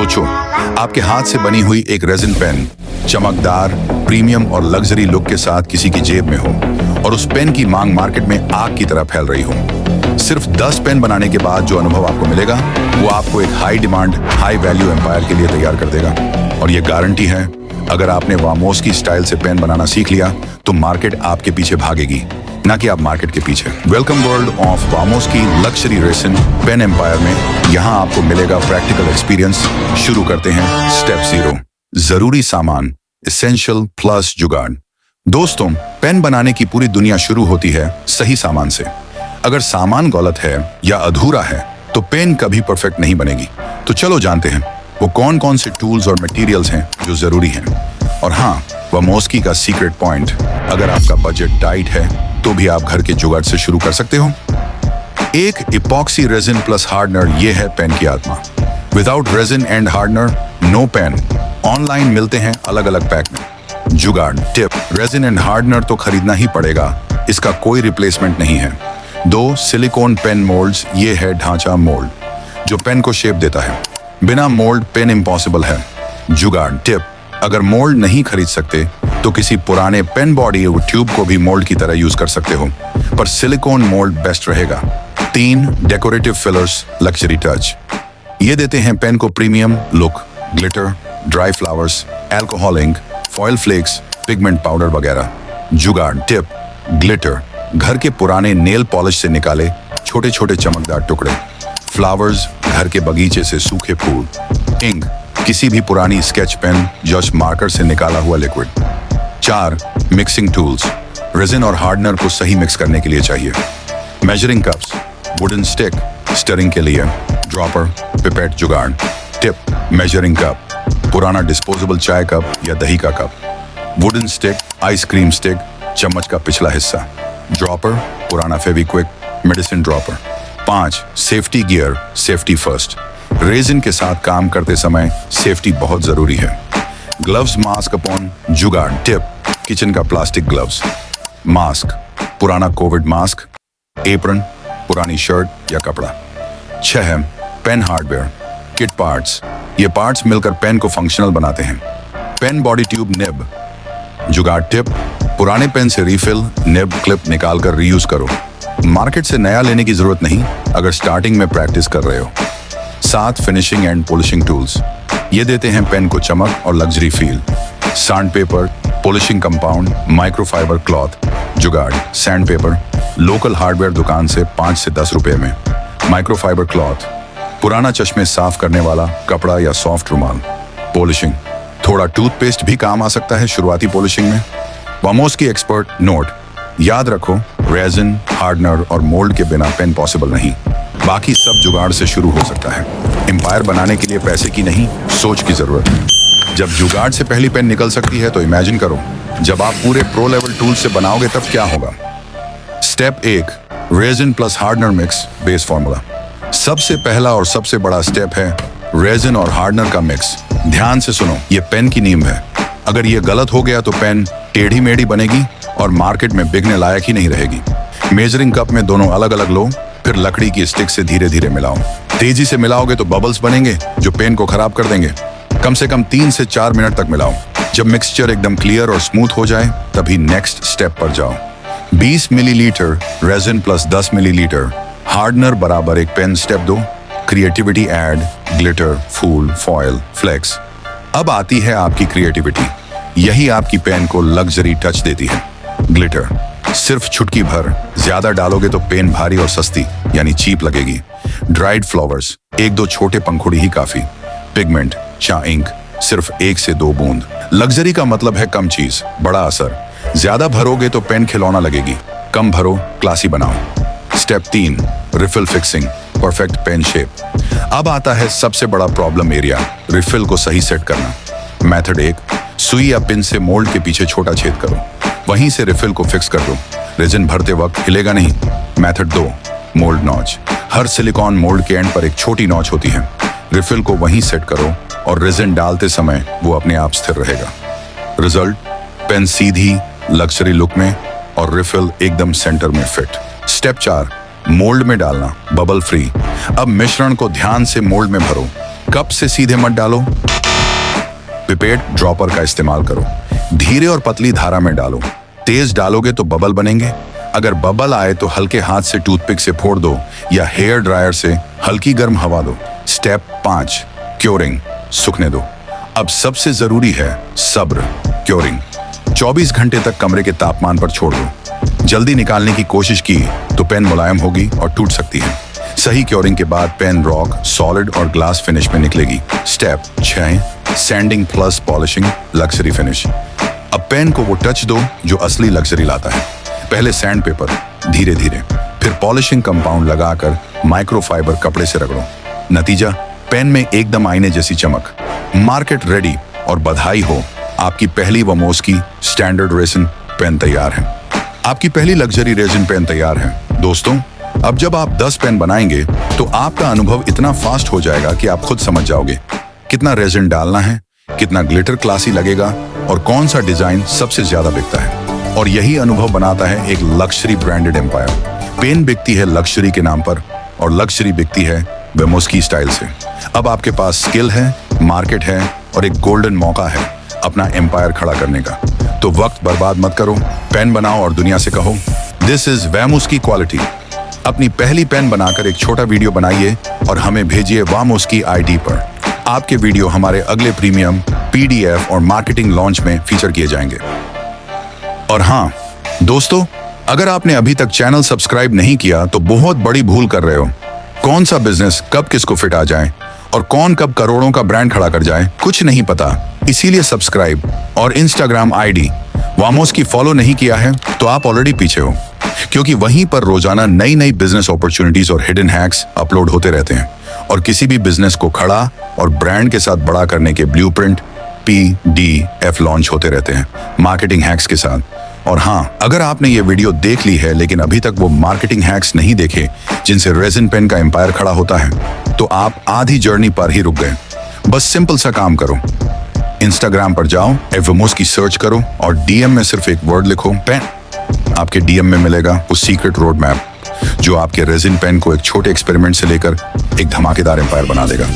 सोचो, आपके हाथ से बनी हुई एक रेजिन पेन चमकदार, प्रीमियम और लग्जरी लुक के साथ किसी की जेब में हो और उस पेन की मांग मार्केट में आग की तरह फैल रही हो। सिर्फ 10 पेन बनाने के बाद जो अनुभव आपको मिलेगा वो आपको एक high demand, high value empire के लिए तैयार कर देगा। और ये गारंटी है, अगर आपने वामोस्की स्टाइल से पेन बनाना सीख लिया तो मार्केट आपके पीछे भागेगी, ना कि आप मार्केट के पीछे। Welcome world of Vamoski luxury resin pen empire में यहाँ आपको मिलेगा प्रैक्टिकल एक्सपीरियंस। शुरू करते हैं स्टेप 0, जरूरी सामान, एसेंशियल प्लस जुगाड़। दोस्तों, पेन बनाने की पूरी दुनिया शुरू होती है सही सामान से। अगर सामान गलत है या अधूरा है तो पेन कभी परफेक्ट नहीं बनेगी। तो चलो जानते हैं वो कौन कौन से टूल्स और मटेरियल्स हैं जो जरूरी हैं। और हाँ, वामोस्की का सीक्रेट पॉइंट, अगर आपका बजट टाइट है तो भी आप घर के जुगाड़ से शुरू कर सकते हो। एक इपॉक्सी रेजिन प्लस हार्डनर, ये है पेन की आत्मा। Without resin and hardener no pen. Online मिलते हैं अलग अलग पैक में। जुगाड़ टिप, रेजिन एंड हार्डनर तो खरीदना ही पड़ेगा, इसका कोई रिप्लेसमेंट नहीं है। 2 सिलिकॉन पेन मोल्ड्स, ये है ढांचा मोल्ड जो पेन को शेप देता है। बिना मोल्ड पेन इम्पॉसिबल है। जुगाड़ टिप, अगर मोल्ड नहीं खरीद सकते तो किसी पुराने पेन बॉडी ट्यूब को भी मोल्ड की तरह यूज कर सकते हो, पर सिलिकॉन मोल्ड बेस्ट रहेगा। 3 डेकोरेटिव फिलर्स, लग्जरी टच, ये देते हैं पेन को premium look. Glitter, dry flowers, alcohol ink, foil flakes, pigment powder वगैरह। जुगाड़ टिप, ग्लिटर, घर के पुराने नेल पॉलिश से निकाले छोटे छोटे चमकदार टुकड़े। फ्लावर्स, घर के बगीचे से सूखे फूल। इंक, किसी भी पुरानी स्केच पेन, जस्ट मार्कर से निकाला हुआ लिक्विड। 4 मिक्सिंग टूल्स, रेजिन और हार्डनर को सही मिक्स करने के लिए चाहिए। Measuring cups, wooden stick, stirring के लिए। Dropper, pipette. जुगाड़ टिप, मेजरिंग कप, पुराना डिस्पोजेबल चाय कप या दही का cup. Wooden stick, ice cream stick, चम्मच का पिछला हिस्सा। ड्रॉपर, पुराना Fevikwik, medicine dropper. 5 safety gear, safety first, resin के साथ काम करते समय सेफ्टी बहुत जरूरी है। Gloves, mask upon. जुगाड़ टिप, किचन का प्लास्टिक ग्लव्स। मास्क, पुराना कोविड मास्क। एप्रन, पुरानी शर्ट या कपड़ा। 6 पेन हार्डवेयर, किट पार्ट्स, ये पार्ट्स मिलकर पेन को फंक्शनल बनाते हैं। Pen body tube, nib. जुगाड़ टिप, पुराने पेन से रिफिल, निब, क्लिप निकालकर रीयूज करो। मार्केट से नया लेने की जरूरत नहीं अगर स्टार्टिंग में प्रैक्टिस कर रहे हो। 7 फिनिशिंग एंड पॉलिशिंग टूल्स, ये देते हैं पेन को चमक और luxury feel. Sand paper, polishing compound, microfibre cloth. जुगाड़ सैंड पेपर, लोकल हार्डवेयर दुकान से 5 से 10 रुपए में। माइक्रोफाइबर क्लॉथ, पुराना चश्मे साफ करने वाला कपड़ा या सॉफ्ट रुमाल। पॉलिशिंग, थोड़ा टूथपेस्ट भी काम आ सकता है शुरुआती पॉलिशिंग में। वामोस्की एक्सपर्ट नोट, याद रखो, रेजिन, हार्डनर और मोल्ड के बिना पेन पॉसिबल नहीं। बाकी सब जुगाड़ से शुरू हो सकता है। एम्पायर बनाने के लिए पैसे की नहीं, सोच की जरूरत है। जब जुगाड़ से पहली पेन निकल सकती है तो इमेजिन करो जब आप पूरे प्रो लेवल टूल से बनाओगे तब क्या होगा। Step 1, resin plus hardener mix, base formula. सबसे पहला और सबसे बड़ा स्टेप है रेजिन और हार्डनर का मिक्स। ध्यान से सुनो, ये पेन की नींव है। अगर ये गलत हो गया तो पेन टेढ़ी मेढ़ी बनेगी और मार्केट में बिकने लायक ही नहीं रहेगी। मेजरिंग कप में दोनों अलग अलग लो, फिर लकड़ी की स्टिक से धीरे धीरे मिलाओ। तेजी से मिलाओगे तो बबल्स बनेंगे जो पेन को खराब कर देंगे। कम से कम 3 से 4 मिनट तक मिलाओ। जब मिक्सचर एकदम क्लियर और स्मूथ हो जाए तभी नेक्स्ट स्टेप पर जाओ। 20 millilitre resin plus 10 millilitre hardener बराबर एक pen. Step 2, creativity add, glitter, फूल, फॉयल, फ्लेक्स। अब आती है आपकी क्रिएटिविटी, यही आपकी पेन को लग्जरी टच देती है। ग्लिटर, सिर्फ चुटकी भर, ज्यादा डालोगे तो पेन भारी और सस्ती यानी चीप लगेगी। ड्राइड फ्लावर्स, 1-2 छोटे पंखुड़ी ही काफी। पिगमेंट या इंक, सिर्फ 1 से 2 बूंद। लग्जरी का मतलब है कम चीज, बड़ा असर। ज्यादा भरोगे तो पेन खिलौना लगेगी, कम भरो, क्लासी बनाओ। Step 3, refill fixing, perfect pen shape. अब आता है सबसे बड़ा प्रॉब्लम एरिया, रिफिल को सही सेट करना। मेथड 1, सुई या पिन से मोल्ड के पीछे छोटा छेद करो, वहीं से रिफिल को फिक्स कर दो। रेजिन भरते वक्त हिलेगा नहीं। Method 2, mould notch. हर सिलिकॉन मोल्ड के एंड पर एक छोटी नॉच होती है। रिफिल को वहीं सेट करो और रेजिन डालते समय वो अपने आप स्थिर रहेगा। रिजल्ट, पेन सीधी, लग्जरी लुक में और रिफिल एकदम सेंटर में फिट। स्टेप 4, मोल्ड में डालना, बबल फ्री। अब मिश्रण को ध्यान से मोल्ड में भरो, कप से सीधे मत डालो, पिपेट ड्रॉपर का इस्तेमाल करो। धीरे और पतली धारा में डालो। तेज डालोगे तो बबल बनेंगे। अगर बबल आए तो हल्के हाथ से टूथपिक से फोड़ दो या हेयर ड्रायर से हल्की गर्म हवा दो। स्टेप 5, क्योरिंग, सूखने दो। अब सबसे जरूरी है सब्र। क्योरिंग 24 घंटे तक कमरे के तापमान पर छोड़ दो। जल्दी निकालने की कोशिश की तो पेन मुलायम होगी और टूट सकती है। सही क्योरिंग के बाद पेन रॉक, सॉलिड और ग्लास फिनिश में निकलेगी। Step 6, sending plus polishing, luxury finish. अब पेन को वो टच दो जो असली लग्जरी लाता है। पहले सैंड पेपर, धीरे धीरे, फिर पॉलिशिंग कंपाउंड लगाकर माइक्रोफाइबर कपड़े से रगड़ो। नतीजा, पेन में एकदम आईने जैसी चमक। मार्केट रेडी और बधाई हो, आपकी पहली वामोस्की स्टैंडर्ड रेजिन पेन तैयार है। आपकी पहली लग्जरी रेजिन पेन तैयार है। दोस्तों, अब जब आप 10 पेन बनाएंगे तो आपका अनुभव इतना फास्ट हो जाएगा कि आप खुद समझ जाओगे कितना रेजिन डालना है, कितना ग्लिटर क्लासी लगेगा और कौन सा डिजाइन सबसे ज्यादा बिकता है। और यही अनुभव बनाता है एक लग्जरी ब्रांडेड एम्पायर। पेन बिकती है लग्जरी के नाम पर और लग्जरी बिकती है वामोस्की स्टाइल से। अब आपके पास स्किल है, मार्केट है और एक गोल्डन मौका है अपना एम्पायर खड़ा करने का। तो वक्त बर्बाद मत करो, पेन बनाओ और दुनिया से कहो, दिस इज वामोस्की क्वालिटी। अपनी पहली पेन बनाकर एक छोटा वीडियो बनाइए और हमें भेजिए वामोस्की ID पर। आपके वीडियो हमारे अगले प्रीमियम, PDF और मार्केटिंग लॉन्च में फीचर किए जाएंगे। और हाँ दोस्तों, अगर आपने अभी तक चैनल सब्सक्राइब नहीं किया तो बहुत बड़ी भूल कर रहे हो। कौन सा बिजनेस कब किसको फिट आ जाए और कौन कब करोड़ों का ब्रांड खड़ा कर जाए, कुछ नहीं पता। इसीलिए सब्सक्राइब और इंस्टाग्राम ID वामोस्की फॉलो नहीं किया है तो आप ऑलरेडी पीछे हो, क्योंकि वहीं पर रोजाना नई नई बिजनेस अपॉर्चुनिटीज और हिडन हैक्स अपलोड होते रहते हैं और किसी भी बिजनेस को खड़ा और ब्रांड के साथ बड़ा करने के ब्लूप्रिंट PDF लॉन्च होते रहते हैं मार्केटिंग हैक्स के साथ। और हाँ, अगर आपने ये वीडियो देख ली है लेकिन अभी तक वो मार्केटिंग हैक्स नहीं देखे जिनसे रेजिन पेन का एम्पायर खड़ा होता है, तो आप आधी जर्नी पर ही रुक गए। बस सिंपल सा काम करो, इंस्टाग्राम पर जाओ, वामोस्की सर्च करो और DM में सिर्फ एक वर्ड लिखो, पेन। आपके DM में मिलेगा वो सीक्रेट रोड मैप जो आपके रेजिन पेन को एक छोटे एक्सपेरिमेंट से लेकर एक धमाकेदार एम्पायर बना देगा।